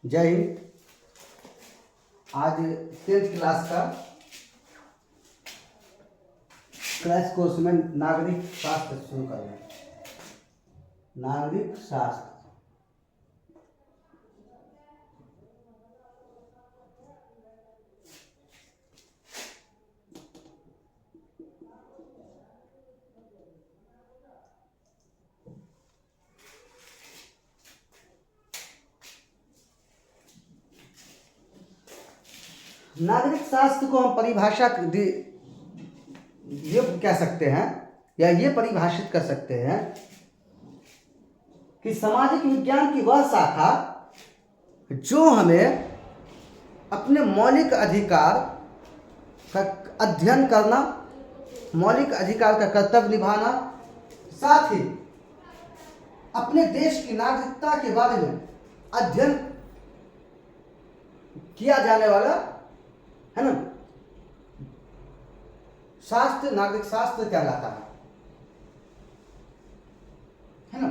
जय हिंद। आज 10th class का क्रैश कोर्स में नागरिक शास्त्र शुरू कर रहे हैं। नागरिक शास्त्र नागरिक शास्त्र को हम परिभाषा ये कह सकते हैं या ये परिभाषित कर सकते हैं कि सामाजिक विज्ञान की वह शाखा जो हमें अपने मौलिक अधिकार का अध्ययन करना, मौलिक अधिकार का कर्तव्य निभाना, साथ ही अपने देश की नागरिकता के बारे में अध्ययन किया जाने वाला है ना, शास्त्र नागरिक शास्त्र कहलाता है ना।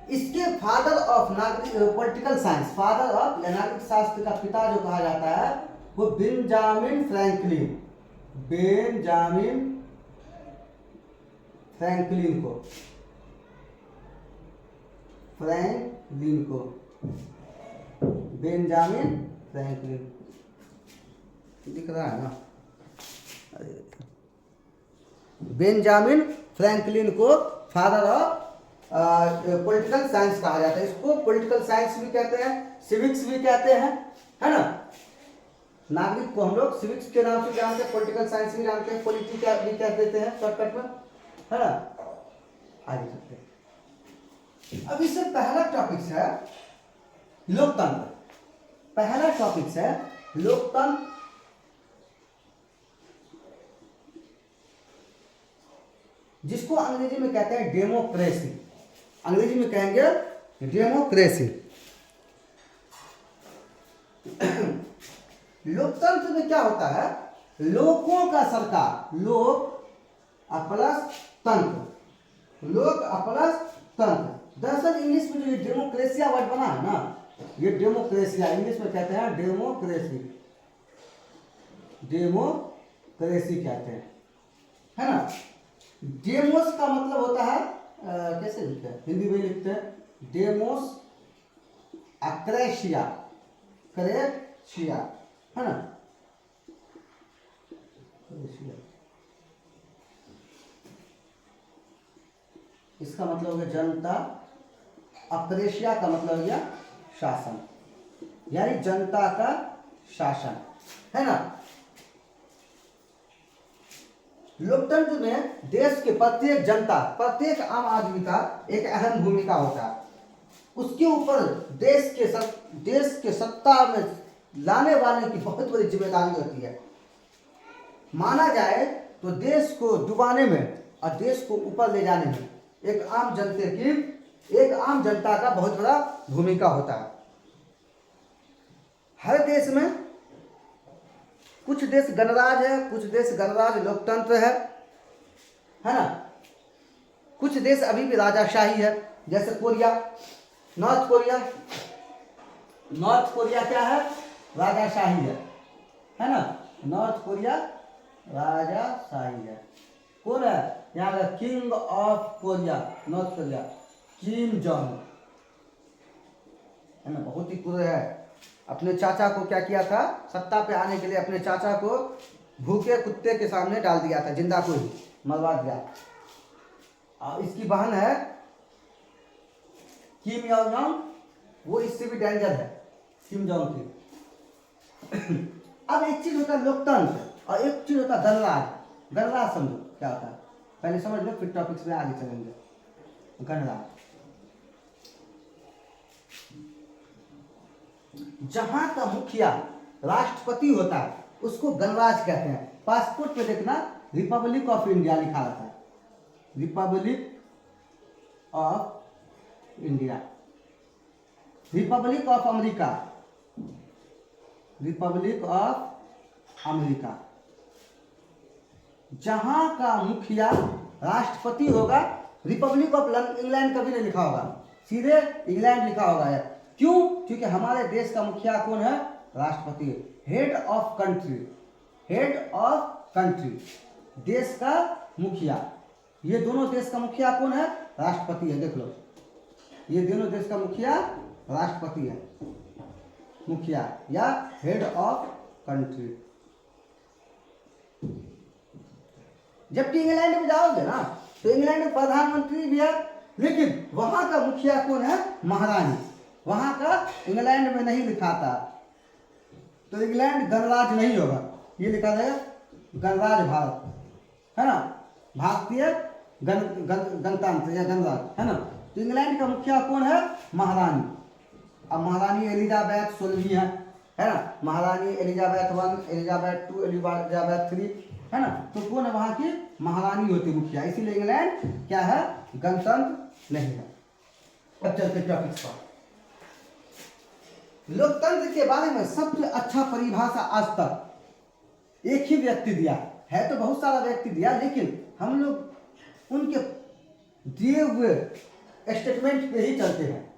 इसके फादर ऑफ नागरिक पॉलिटिकल साइंस, फादर ऑफ नागरिक शास्त्र का पिता जो कहा जाता है वो बेंजामिन फ्रैंकलिन, बेंजामिन फ्रैंकलिन को, फ्रैंकलिन को, बेंजामिन फ्रैंकलिन दिख रहा है ना। बेंजामिन फ्रैंकलिन को फादर ऑफ पॉलिटिकल साइंस कहा जाता है। इसको पॉलिटिकल साइंस भी कहते हैं, सिविक्स भी कहते हैं, है ना। नागरिक को हम लोग सिविक्स के नाम से जानते हैं, पॉलिटिकल साइंस भी जानते हैं, पॉलिटी भी कह देते हैं शॉर्टकट में, है ना। आगे चलते हैं। अब इससे पहला टॉपिक है लोकतंत्र। पहला टॉपिक है लोकतंत्र, जिसको अंग्रेजी में कहते हैं डेमोक्रेसी। अंग्रेजी में कहेंगे डेमोक्रेसी। लोकतंत्र में क्या होता है? लोगों का सरकार, लोक प्लस तंत्र, लोक प्लस तंत्र। दरअसल इंग्लिश में जो ये डेमोक्रेसिया वर्ड बना है ना, ये डेमोक्रेसिया इंग्लिश में कहते हैं डेमोक्रेसी, डेमोक्रेसी कहते हैं, है ना। डेमोस का मतलब होता है कैसे लिखते हैं, हिंदी में लिखते हैं डेमोस अक्रेशिया, क्रेशिया, है ना। इसका मतलब हो गया जनता, अक्रेशिया का मतलब हो गया शासन, यानी जनता का शासन, है ना। लोकतंत्र में देश के प्रत्येक जनता, प्रत्येक आम आदमी का एक अहम भूमिका होता है। उसके ऊपर देश के सत्ता में लाने वाले की बहुत बड़ी जिम्मेदारी होती है। माना जाए तो देश को डुबाने में और देश को ऊपर ले जाने में एक आम जनता का बहुत बड़ा भूमिका होता है। हर देश में कुछ देश गणराज है, कुछ देश गणराज लोकतंत्र है ना। कुछ देश अभी भी राजाशाही है, जैसे Korea, north Korea. North Korea क्या है? राजाशाही है ना। नॉर्थ कोरिया राजाशाही है। कौन है यहाँ का king of Korea? North Korea Kim Jong, है ना। बहुत ही क्रूर है। अपने चाचा को क्या किया था? सत्ता पे आने के लिए अपने चाचा को भूखे कुत्ते के सामने डाल दिया था, जिंदा को ही मरवा दिया। और इसकी बहन है किम योंग जोंग, वो इससे भी डेंजर है, किम जोंग की। अब एक चीज होता है लोकतंत्र और एक चीज होता है गणराज। गणराज समझो क्या होता है, पहले समझ लो फिर टॉपिक्स में आगे चलेंगे। गणराज जहां का मुखिया राष्ट्रपति होता है उसको गणराज कहते हैं। पासपोर्ट पे देखना रिपब्लिक ऑफ इंडिया लिखा रहता है, Republic of India, Republic of America, Republic of America. जहां का मुखिया राष्ट्रपति होगा, रिपब्लिक ऑफ इंग्लैंड कभी नहीं लिखा होगा, सीधे इंग्लैंड लिखा होगा है। क्यों? क्योंकि हमारे देश का मुखिया कौन है? राष्ट्रपति, head of country, head of country, देश का मुखिया। ये दोनों देश का मुखिया कौन है? राष्ट्रपति है। देख लो, ये दोनों देश का मुखिया राष्ट्रपति है, मुखिया या हेड ऑफ कंट्री। जबकि इंग्लैंड में जाओगे ना तो इंग्लैंड में प्रधानमंत्री भी है, लेकिन वहां का मुखिया कौन है? महारानी। वहां का इंग्लैंड में नहीं लिखा था, तो इंग्लैंड गणराज्य नहीं होगा, ये लिखा जाएगा गणराज्य भारत, है ना, भारतीय गणतंत्र या गणराज्य, है ना। तो इंग्लैंड का मुखिया कौन है? महारानी। अब महारानी एलिजाबेथ 16वीं है ना, महारानी एलिजाबेथ 1, एलिजाबेथ 2, एलिजाबेथ 3, है ना। तो कौन है वहां की? महारानी होती मुखिया, इसीलिए इंग्लैंड क्या है? गणतंत्र नहीं है। अब चलते टॉपिक्स पर। लोकतंत्र के बारे में सबसे अच्छा परिभाषा आज तक एक ही व्यक्ति दिया है, तो बहुत सारा व्यक्ति दिया, लेकिन हम लोग उनके दिए हुए स्टेटमेंट पे ही चलते हैं।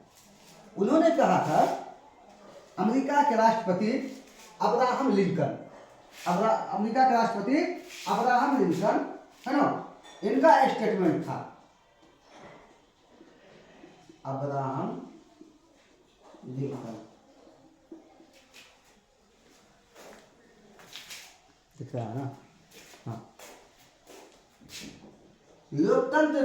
उन्होंने कहा था, अमेरिका के राष्ट्रपति अब्राहम लिंकन, अमेरिका के राष्ट्रपति अब्राहम लिंकन, है ना, इनका स्टेटमेंट था, अब्राहम लिंकन, दिख रहा है ना? हाँ। लोकतंत्र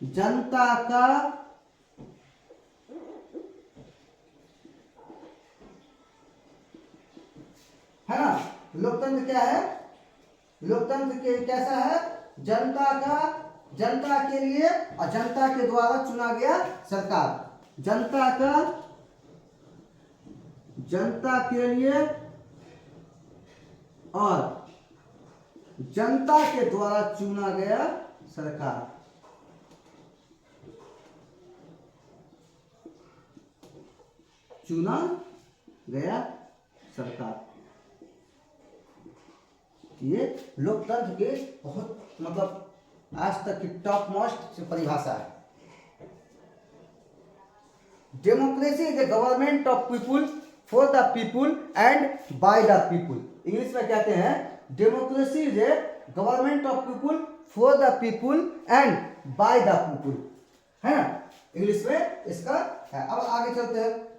जनता का है ना। लोकतंत्र क्या है? लोकतंत्र के कैसा है? जनता का, जनता के लिए और जनता के द्वारा चुना गया सरकार, जनता का, जनता के लिए और जनता के द्वारा चुना गया सरकार। चुना गया सरकार, ये लोकतंत्र के बहुत मतलब आज तक की टॉप मोस्ट परिभाषा है। Democracy is a government of people, for the people and by the people. English में कहते हैं democracy is a government of people, for the people and by the people, है ना, इंग्लिश में इसका है। अब आगे चलते हैं।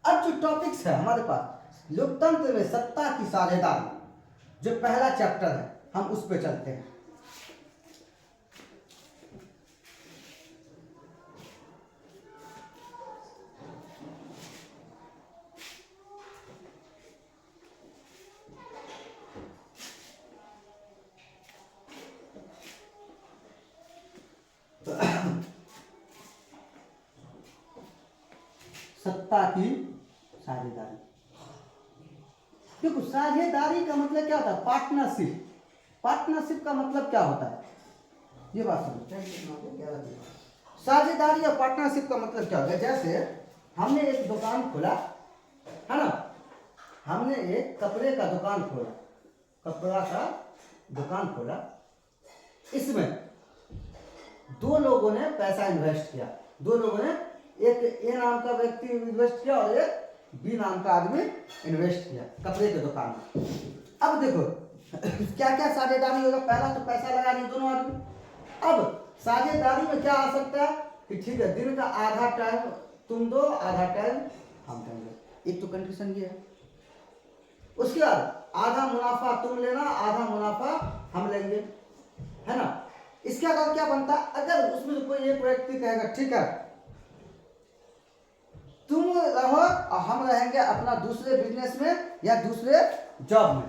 अब जो टॉपिक्स है हमारे पास, लोकतंत्र में सत्ता की साझेदारी, जो पहला चैप्टर है, हम उस पे चलते हैं। सत्ता की साझेदारी। देखो, साझेदारी का मतलब क्या होता है? पार्टनरशिप। पार्टनरशिप का मतलब क्या होता है? ये बात समझो। साझेदारी या पार्टनरशिप का मतलब क्या होता है? जैसे हमने एक दुकान खोला, है ना, हमने एक कपड़े का दुकान खोला, कपड़ा का दुकान खोला, इसमें दो लोगों ने पैसा इन्वेस्ट किया, दो लोगों ने, एक ए नाम का व्यक्ति इन्वेस्ट किया और एक बी नाम का आदमी इन्वेस्ट किया कपड़े के दुकान में। अब देखो क्या क्या साझेदारी होगा? पहला तो पैसा लगा दिए दोनों आदमी। अब साझेदारी में क्या आ सकता है कि ठीक है, दिन का आधा टाइम तुम दो, आधा टाइम हम देंगे, एक तो कंडीशन ये है। उसके बाद आधा मुनाफा तुम लेना, आधा मुनाफा हम लेंगे, है ना। इसके अलावा क्या बनता है? अगर उसमें कोई एक व्यक्ति कहेगा ठीक है तुम रहो और हम रहेंगे अपना दूसरे बिजनेस में या दूसरे जॉब में,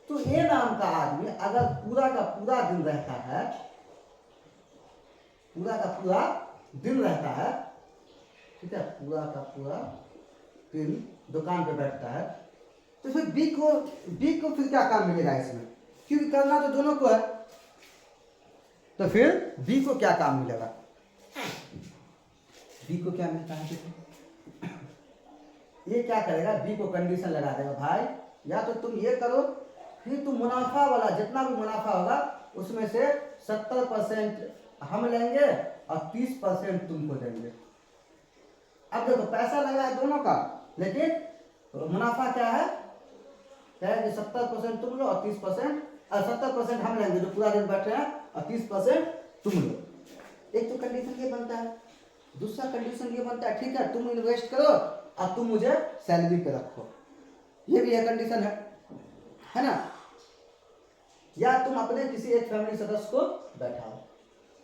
तो ये नाम का आदमी अगर पूरा का पूरा दिन रहता है, पूरा का पूरा दिन रहता है, ठीक है, पूरा का पूरा दिन दुकान पे बैठता है, तो फिर बी को फिर क्या काम मिलेगा इसमें? क्योंकि करना तो दोनों को है, तो फिर बी को क्या काम मिलेगा? बी को क्या मिलता है? ये क्या करेगा? बी को कंडीशन लगा देगा, भाई या तो तुम ये करो, फिर तुम मुनाफा वाला जितना भी मुनाफा होगा उसमें से 70% हम लेंगे और 30% तुमको देंगे। अब देखो पैसा लगा है दोनों का, लेकिन मुनाफा क्या है कि 70% तुम लो और 30% 70% हम लेंगे जो पूरा दिन बैठे हैं और 30% तुम लो। एक तो कंडीशन ये बनता है, दूसरा कंडीशन ये बनता है ठीक है तुम इन्वेस्ट करो और तुम मुझे सैलरी पे रखो, ये भी एक कंडीशन है ना, या तुम अपने किसी एक फैमिली सदस्य को बैठाओ।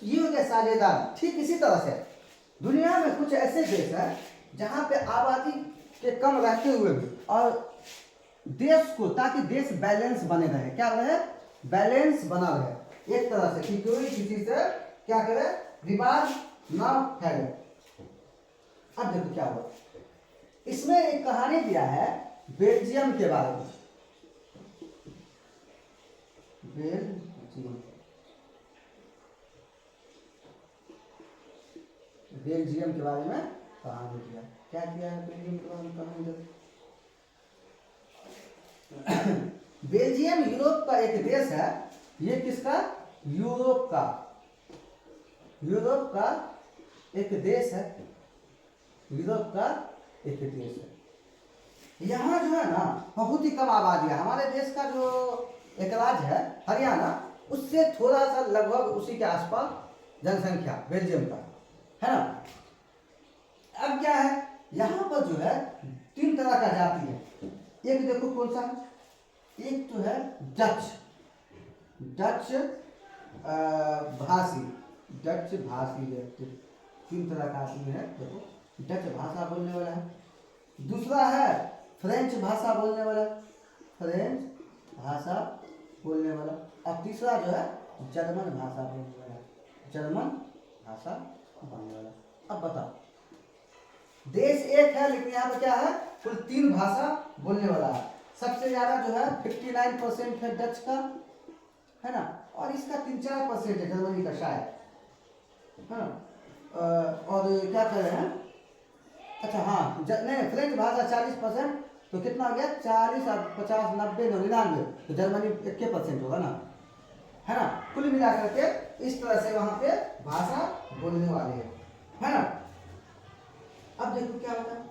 तो ये हो गया साझेदार। ठीक इसी तरह से दुनिया में कुछ ऐसे देश हैं जहां पे आबादी के कम रहते हुए भी और देश को, ताकि देश बैलेंस बने रहे, क्या रहे, बैलेंस बना रहे एक तरह से कि कोई किसी से क्या करे, विवाद ना फैले। अब देखो क्या हुआ, इसमें एक कहानी दिया है बेल्जियम के बारे में। बेल्जियम के बारे में कहानी दिया, क्या दिया है बेल्जियम के बारे में कहानी? बेल्जियम यूरोप का एक देश है। ये किसका? यूरोप का एक देश है। यूरोप का एक देश है। यहाँ जो है ना बहुत ही कम आबादी है। हमारे देश का जो एक राज्य है हरियाणा, उससे थोड़ा सा लगभग उसी के आसपास जनसंख्या बेल्जियम का है ना। अब क्या है, यहाँ पर जो है 3 तरह का जाति है। एक देखो कौन सा है, एक तो है डच भाषी व्यक्ति, 3 तरह का आदमी है। देखो डच भाषा बोलने वाला है, दूसरा है फ्रेंच भाषा बोलने वाला, और तीसरा जो है जर्मन भाषा बोलने वाला। अब बताओ, देश एक है लेकिन यहाँ पे क्या है, कुल 3 भाषा बोलने वाला है। सबसे ज्यादा जो है 59% है डच का, है ना, और इसका 3-4% है जर्मनी का शायद, है ना। और क्या कह रहे हैं, अच्छा हाँ नहीं, फ्रेंच भाषा 40%, तो कितना हो गया, 40 और 50 90 99, तो जर्मनी 1% होगा ना, है ना। कुल मिलाकर के इस तरह से वहां पे भाषा बोलने वाले हैं, है ना। अब देखो क्या होता है,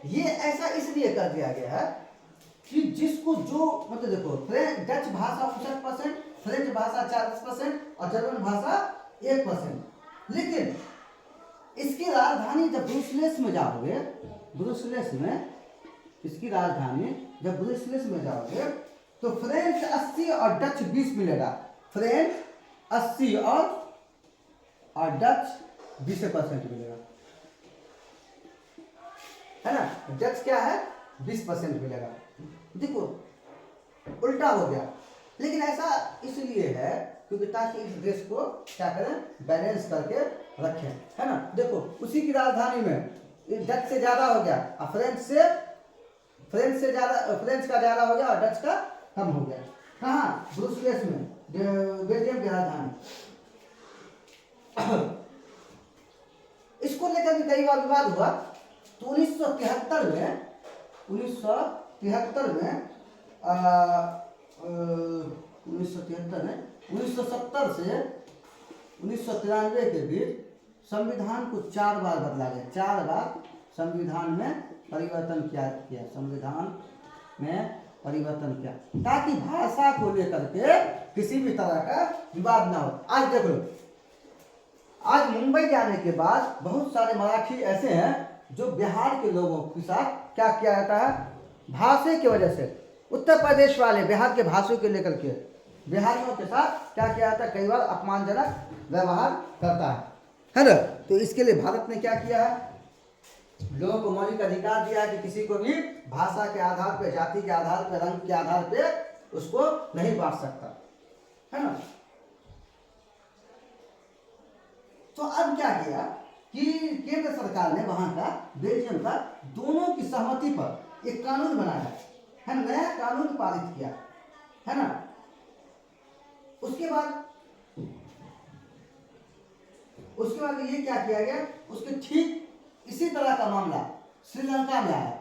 ये ऐसा इसलिए कर दिया गया है कि जिसको जो मतलब देखो, डच भाषा 59%, फ्रेंच भाषा 40% और जर्मन भाषा 1%। लेकिन इसकी राजधानी जब ब्रुसेल्स में जाओगे, इसकी राजधानी जब ब्रुसेल्स में जाओगे तो फ्रेंच 80 और डच 20 मिलेगा। फ्रेंच 80 और डच 20% मिलेगा, है ना। डच क्या है, 20% मिलेगा। देखो उल्टा हो गया, लेकिन ऐसा इसलिए है क्योंकि ताकि इस देश को क्या करें, बैलेंस करके रखें, है ना। देखो उसी की राजधानी में डच से ज्यादा हो गया और फ्रेंच का ज्यादा हो गया और डच का कम हो गया। कहाँ, ब्रुसेल्स में, बेल्जियम की राजधानी। इसको लेकर भी कई बार विवाद हुआ। तो 1973 में 1970 से 1993 के बीच संविधान को 4 बार बदला गया। 4 बार संविधान में परिवर्तन किया, ताकि भाषा को लेकर के किसी भी तरह का विवाद ना हो। आज देख लो, आज मुंबई जाने के बाद बहुत सारे मराठी ऐसे हैं जो बिहार के लोगों के साथ क्या किया जाता है, भाषा की वजह से उत्तर प्रदेश वाले बिहार के भाषा को लेकर के बिहारियों के साथ क्या किया जाता है, कई बार अपमानजनक व्यवहार करता है ना। तो इसके लिए भारत ने क्या किया है, लोगों को मौलिक अधिकार दिया है कि किसी को भी भाषा के आधार पर, जाति के आधार पर, रंग के आधार पर उसको नहीं बांट सकता, है ना। तो अब क्या किया कि केंद्र सरकार ने वहां का, बेल्जियम का, दोनों की सहमति पर एक कानून बनाया है, नया कानून पारित किया, है ना। उसके बाद ये क्या किया गया, उसके ठीक इसी तरह का मामला श्रीलंका में आया,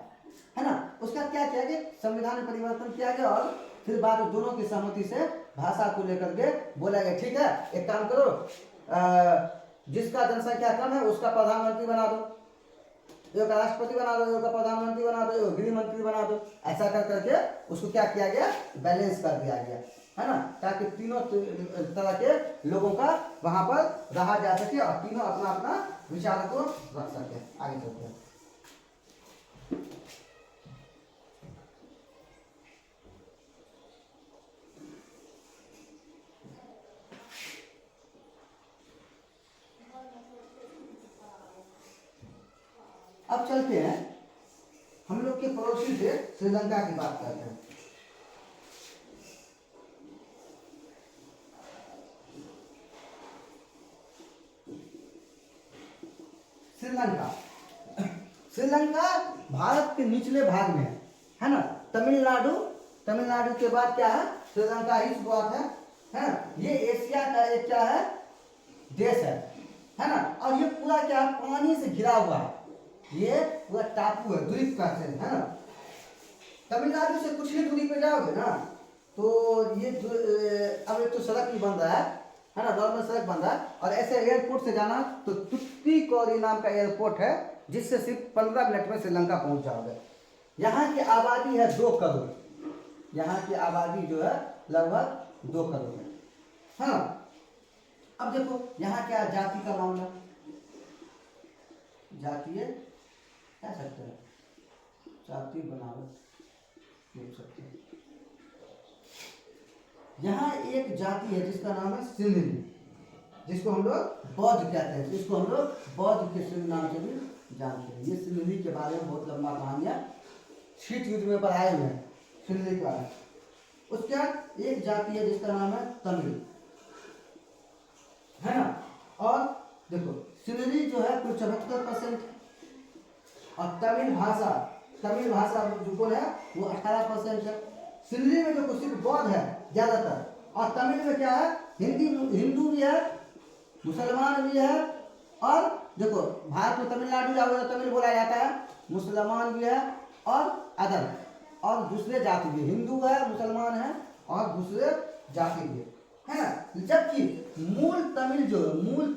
है ना। उसका क्या किया कि संविधान में परिवर्तन किया गया और फिर बाद दोनों की सहमति से भाषा को लेकर के बोला गया ठीक है एक काम करो, जिसका जनसंख्या कम है उसका प्रधानमंत्री बना दो, एक का राष्ट्रपति बना दो, एक का प्रधानमंत्री बना दो, एक गृह मंत्री बना दो। ऐसा कर करके उसको क्या किया गया, बैलेंस कर दिया गया, है ना, ताकि तीनों तरह के लोगों का वहां पर रहा जा सके और तीनों अपना अपना विचार को रख सके। आगे चलते हैं। अब चलते हैं हम लोग के पड़ोसी से श्रीलंका की बात करते हैं। श्रीलंका, श्रीलंका भारत के निचले भाग में है ना। तमिलनाडु, तमिलनाडु के बाद क्या है, श्रीलंका ही शुरुआत है ना। ये एशिया का एक क्या है, देश है ना। और ये पूरा क्या है, पानी से घिरा हुआ है, ये पूरा टापू है, द्वीप का है ना। तमिलनाडु से कुछ ही दूरी पे जाओगे ना तो ये अब एक तो सड़क भी बन रहा है ना, नॉर्मल सड़क बन रहा है। और ऐसे एयरपोर्ट से जाना तो तुत्तीकोरी नाम का एयरपोर्ट है, जिससे सिर्फ 15 मिनट में श्रीलंका पहुंच जाओगे। यहाँ की आबादी है 2 करोड़, यहाँ की आबादी जो है लगभग 2 करोड़ है, हाँ। अब देखो यहाँ क्या जाति का मामला, जातीय कह सकते हैं, जाति बनावट देख सकते हैं। यहाँ एक जाति है जिसका नाम है सिंहली, जिसको हम लोग बौद्ध कहते हैं, जिसको हम लोग बौद्ध के सिंह नाम से भी जानते हैं। ये सिंहली के बारे में बहुत लंबा कहानियाँ शीत युद्ध में पढ़ाए हुए हैं, सिंहली के बारे में। उसके बाद एक जाति है जिसका नाम है तमिल, है ना। और देखो सिंहली जो है कुल 74% और तमिल भाषा जो कौन है वो 18% है। सिंहली में जो सिर्फ बौद्ध है ज्यादातर, और तमिल में क्या है, हिंदू भी है, मुसलमान भी है। और देखो भारत में तमिलनाडु जाओगे तो तमिल बोला जाता है, मुसलमान भी है और अदर और दूसरे जाति भी, हिंदू है, मुसलमान है और दूसरे जाति भी है ना। जबकि मूल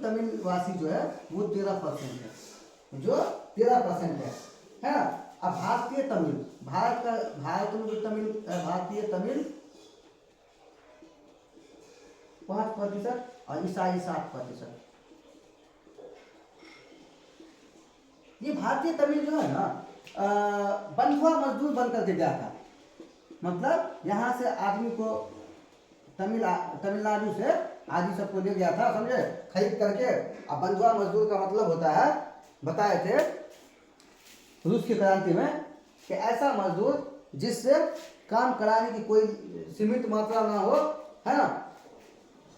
तमिलवासी जो है वो 13% है, जो 13% है ना। अब भारतीय तमिल, भारत में जो तमिल भारतीय तमिल 5% और ईसाई 7%। ये भारतीय तमिल जो है ना बंधुआ मजदूर बन करके गया था, मतलब यहाँ से आदमी को तमिलनाडु से आदमी सबको ले गया था, समझे, खरीद करके। अब बंधुआ मजदूर का मतलब होता है, बताए थे रूस की क्रांति में, कि ऐसा मजदूर जिससे काम कराने की कोई सीमित मात्रा ना हो, है ना,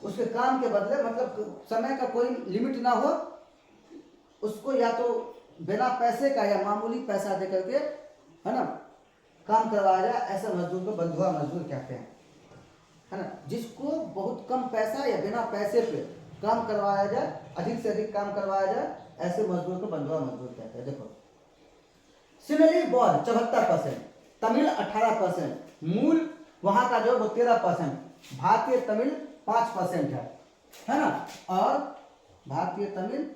उसके काम के बदले मतलब समय का कोई लिमिट ना हो, उसको या तो बिना पैसे का या मामूली पैसा दे करके, है ना, काम करवाया जाए। ऐसे मजदूर को बंधुआ मजदूर कहते हैं, है ना। जिसको बहुत कम पैसा या बिना पैसे पे काम करवाया जाए, अधिक से अधिक काम करवाया जाए, ऐसे मजदूर को बंधुआ मजदूर कहते हैं। देखो सिंहली बौद्ध 74%, तमिल 18%, मूल वहां का जो वो 13%, भारतीय तमिल 5% है ना। और भारतीय तमिल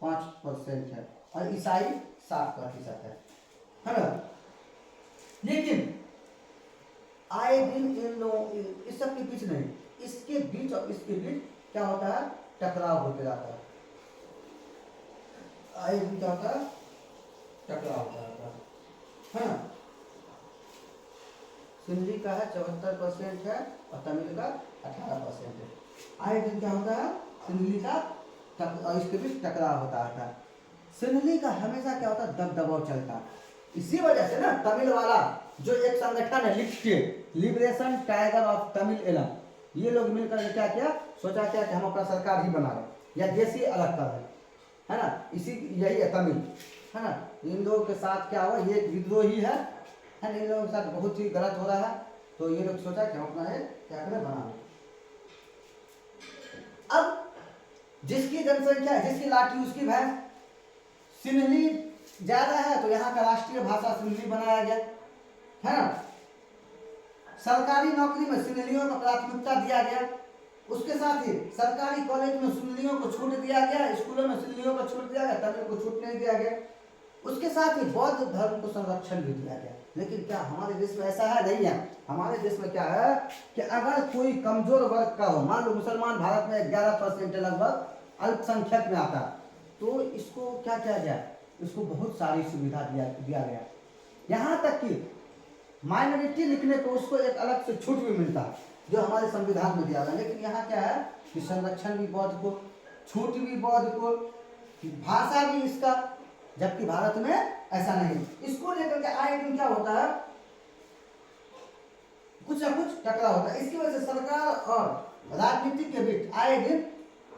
5% है और ईसाई 7% है ना। लेकिन आए दिन इन लोगों इस सब के बीच नहीं, इसके बीच और इसके बीच क्या होता है, टकराव होते जाता है। आए दिन क्या होता है, टकराव होता है ना। सिंहली का है 74% है और तमिल का 18% है। आए दिन क्या होता है, सिंहली का और इसके बीच टकराव होता है। सिंहली का हमेशा क्या होता है, दबदबाव चलता है। इसी वजह से ना तमिल वाला जो एक संगठन है Liberation Tiger of Tamil Eelam, ये लोग मिलकर क्या किया, सोचा क्या कि हम अपना सरकार ही बना रहे या देश ही अलग कर रहे, है ना। इसी यही है तमिल, है ना। इन लोगों के साथ क्या हुआ, ये विद्रोही है ना, इन लोगों के साथ बहुत ही गलत हो रहा है, तो ये लोग सोचा कि हम अपना है क्या करें, बना लें। अब जिसकी जनसंख्या, जिसकी लाठी उसकी भैंस, सिंहली ज्यादा है तो यहाँ का राष्ट्रीय भाषा सिंहली बनाया गया, है ना। सरकारी नौकरी में सिंहलियों को प्राथमिकता दिया गया। उसके साथ ही सरकारी कॉलेज में सिंहलियों को छूट दिया गया, स्कूलों में सिंहलियों को छूट दिया गया, तमिल को छूट नहीं दिया गया। उसके साथ ही बौद्ध धर्म को संरक्षण भी दिया गया। लेकिन क्या हमारे देश में ऐसा है? नहीं है। हमारे देश में क्या है कि अगर कोई कमजोर वर्ग का हो, मान लो मुसलमान भारत में 11% लगभग अल्पसंख्यक में आता, तो इसको क्या किया गया? इसको बहुत सारी सुविधा दिया गया। यहाँ तक कि माइनॉरिटी लिखने को उसको एक अलग से छूट भी मिलता है, जो हमारे संविधान में दिया गया। लेकिन यहाँ क्या है कि संरक्षण भी बौद्ध को, छूट भी बौद्ध को, भाषा भी इसका, जबकि भारत में ऐसा नहीं। इसको लेकर के आए दिन क्या होता है, कुछ ना कुछ टकराव होता है। इसकी वजह से सरकार और राजनीति के बीच आए दिन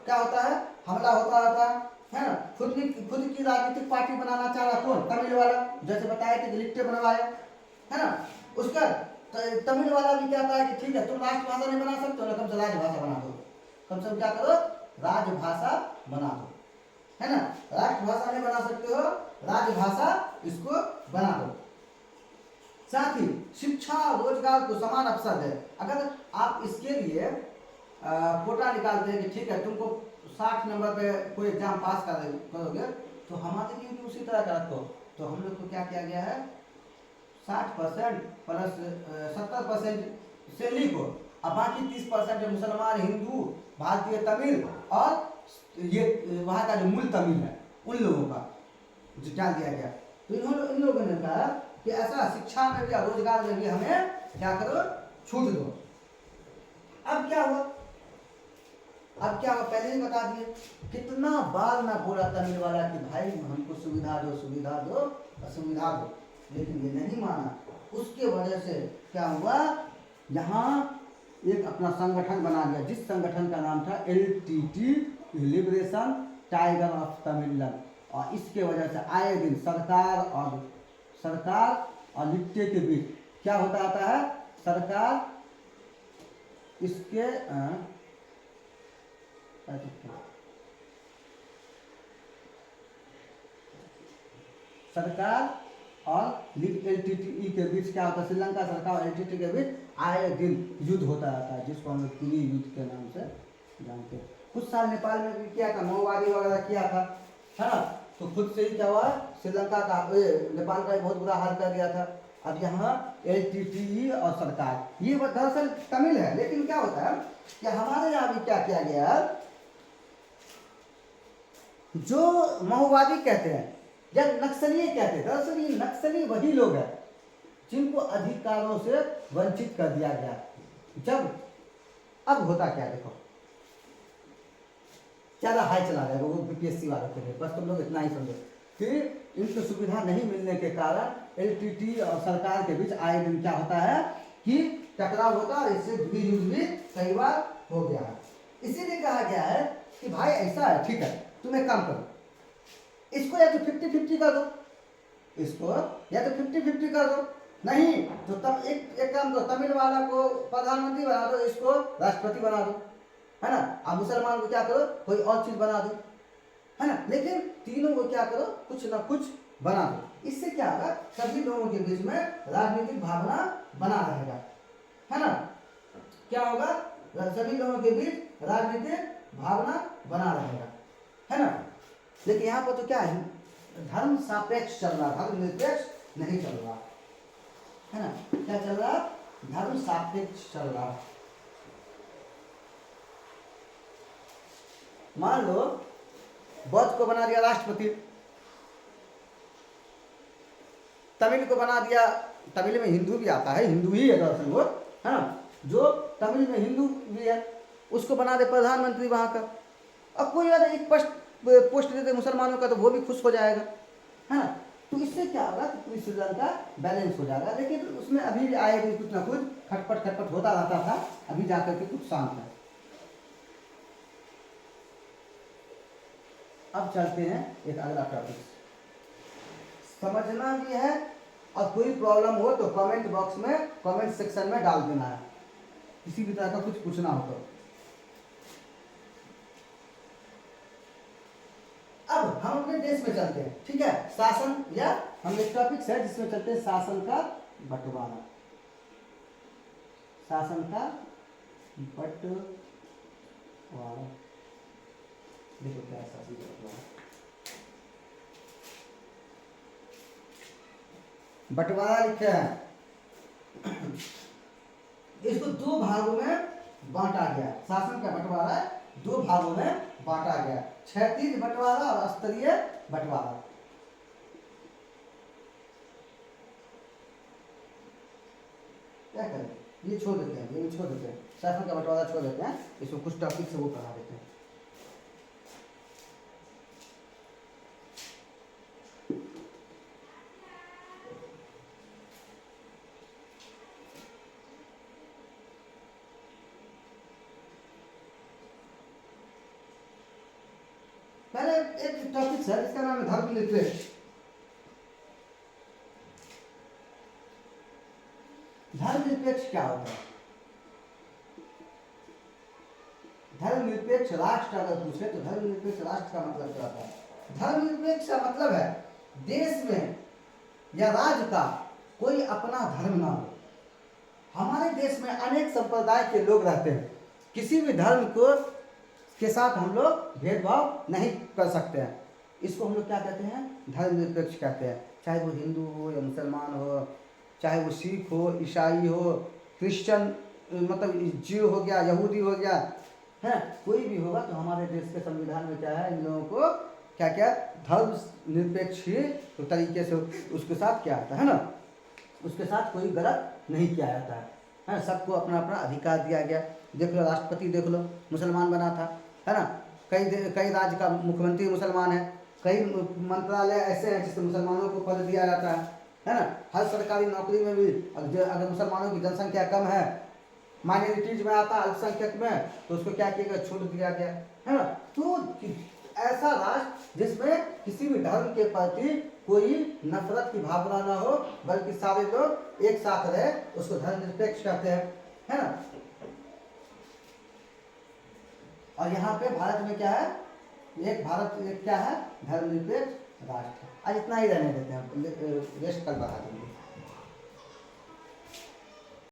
क्या होता है, हमला होता रहता है ना। खुद की राजनीतिक पार्टी बनाना चाह रहा कौन? तमिल वाला, जैसे बताया कि लिट्टे बनवाया, है ना। उसका तमिल वाला भी कहता है कि ठीक है तुम राष्ट्रभाषा नहीं बना सकते हो, कम से राजभाषा बना दो, कम से कम क्या करो, राजभाषा बना दो, है ना। राष्ट्रभाषा नहीं बना सकते हो, राजभाषा इसको बना दो। साथ ही शिक्षा रोजगार को समान अवसर दे। अगर आप इसके लिए कोटा निकालते हैं कि ठीक है तुमको 60 नंबर पे कोई एग्जाम पास करोगे, तो हमारे लिए भी उसी तरह का रखो। तो हम लोग को क्या किया गया है, 60% प्लस 70% सैलरी को, अब बाकी 30% मुसलमान, हिंदू, भारतीय तमिल और ये वहाँ का जो मूल तमिल है उन लोगों का जो डाल दिया गया। तो इन लोगों ने कहा कि ऐसा शिक्षा में भी या रोजगार में भी हमें क्या करो, छूट दो। अब क्या हुआ, पहले ही बता दिए, कितना बार मैं बोला तमिल वाला कि भाई हमको सुविधा दो, सुविधा दो, लेकिन ये नहीं माना। उसके वजह से क्या हुआ, यहाँ एक अपना संगठन बना दिया, जिस संगठन का नाम था LTT, liberation Tiger of Tamil Nadu. और इसके वजह से आए दिन सरकार और लिट्टे के बीच क्या होता आता है, सरकार इसके सरकार और LTTE के बीच क्या होता है, श्रीलंका सरकार और LTTE के बीच आए दिन युद्ध होता रहता है, जिसको हम लोग किली युद्ध के नाम से जानते हैं। कुछ साल नेपाल में भी किया था, माओवादी वगैरह किया था, है ना। तो खुद से ही क्या हुआ, श्रीलंका का नेपाल का बहुत बुरा हाल कर दिया था। अब यहाँ LTTE और सरकार ये दरअसल तमिल है, लेकिन क्या होता है कि हमारे यहाँ भी क्या किया गया, जो माओवादी कहते हैं या नक्सली कहते हैं, दरअसल ये नक्सली वही लोग हैं जिनको अधिकारों से वंचित कर दिया गया। जब अब होता क्या, देखो ज्यादा हाई चला जाएगा वो BPSC वालों के लिए, बस तुम लोग इतना ही समझो कि इनको सुविधा नहीं मिलने के कारण LTT और सरकार के बीच आए दिन क्या होता है कि टकराव होता है, इससे युद्ध भी कई बार हो गया है। इसीलिए कहा गया है कि भाई ऐसा है, ठीक है तुम एक काम करो, इसको या तो 50-50 कर दो, इसको या तो 50-50 कर दो, नहीं तो तब एक काम करो, तमिल वाला को प्रधानमंत्री बना दो, इसको राष्ट्रपति बना दो, है ना। अब मुसलमान को क्या करो, कोई और चीज बना दो, है ना। लेकिन तीनों को क्या करो, कुछ ना कुछ बना दो। इससे क्या होगा, सभी लोगों के बीच में राजनीतिक भावना बना रहेगा, है ना। क्या होगा, सभी लोगों के बीच राजनीतिक भावना बना रहेगा, है ना। लेकिन यहाँ पर तो क्या है, धर्म सापेक्ष चल रहा, धर्म निरपेक्ष नहीं चल रहा, है ना। क्या चल रहा, धर्म सापेक्ष चल रहा। मान लो बौद्ध को बना दिया राष्ट्रपति, तमिल को बना दिया, तमिल में हिंदू भी आता है, हिंदू ही है दरअसल वो, है ना, जो तमिल में हिंदू भी है, उसको बना दे प्रधानमंत्री वहां का। अब कोई अगर एक पोस्ट दे दे मुसलमानों का तो वो भी खुश हो जाएगा, है ना। तो इससे क्या होगा कि पूरी श्रीलंका बैलेंस हो जाएगा। लेकिन उसमें अभी भी आए दिन कुछ ना कुछ खटपट होता रहता था, अभी जाकर के कुछ शांत है। अब चलते हैं एक अगला टॉपिक, समझना भी है, और कोई प्रॉब्लम हो तो कमेंट बॉक्स में, कमेंट सेक्शन में डाल देना है, किसी भी तरह का कुछ पूछना हो तो। अब हम अपने देश में चलते हैं, ठीक है। शासन, या हम एक टॉपिक है जिसमें चलते हैं शासन का बंटवारा, शासन का बंटवारा। देखो क्या शासन बंटवारा, बंटवारा लिखा है। इसको दो भागों में बांटा गया, शासन का बंटवारा दो भागों में बांटा गया, क्षैतिज बंटवारा और स्तरीय बंटवारा। क्या करें, ये छोड़ देते हैं, ये छोड़ देते हैं, शासन का बंटवारा छोड़ देते हैं, इसको कुछ टॉपिक से वो पढ़ा देते हैं। पहले एक टॉपिक है जिसका नाम है धर्मनिरपेक्ष। धर्मनिरपेक्ष क्या होता है? धर्मनिरपेक्ष राष्ट्र अगर पूछे तो धर्मनिरपेक्ष राष्ट्र का मतलब क्या होता है? धर्मनिरपेक्ष का मतलब है देश में या राज्य का कोई अपना धर्म ना हो। हमारे देश में अनेक संप्रदाय के लोग रहते हैं, किसी भी धर्म को के साथ हम लोग भेदभाव नहीं कर सकते हैं। इसको हम लोग क्या कहते हैं? धर्मनिरपेक्ष कहते हैं। चाहे वो हिंदू हो या मुसलमान हो, चाहे वो सिख हो, ईसाई हो, क्रिश्चियन, मतलब जीव हो गया, यहूदी हो गया, है कोई भी होगा, तो हमारे देश के संविधान में क्या है, इन लोगों को क्या क्या धर्म निरपेक्ष ही तो तरीके से उसके साथ क्या आता है ना, उसके साथ कोई गलत नहीं किया जाता है, सबको अपना अपना अधिकार दिया गया। देख लो राष्ट्रपति, देख लो मुसलमान बना था, है ना। कई राज्य का मुख्यमंत्री मुसलमान है, कई मंत्रालय ऐसे हैं जिसमें मुसलमानों को पद दिया जाता है ना। हर सरकारी नौकरी में भी अगर मुसलमानों की जनसंख्या कम है, माइनॉरिटीज में आता है, अल्पसंख्यक में, तो उसको क्या किया गया, छूट दिया गया, है ना। तो ऐसा राष्ट्र जिसमें किसी भी धर्म के प्रति कोई नफरत की भावना ना हो, बल्कि सारे लोग एक साथ रहे, उसको धर्मनिरपेक्ष कहते हैं, है ना। और यहाँ पे भारत में क्या है, एक भारत एक क्या है, धर्मनिरपेक्ष राष्ट्र। आज इतना ही रहने देते हैं, रेस्ट कल बढ़ा देंगे।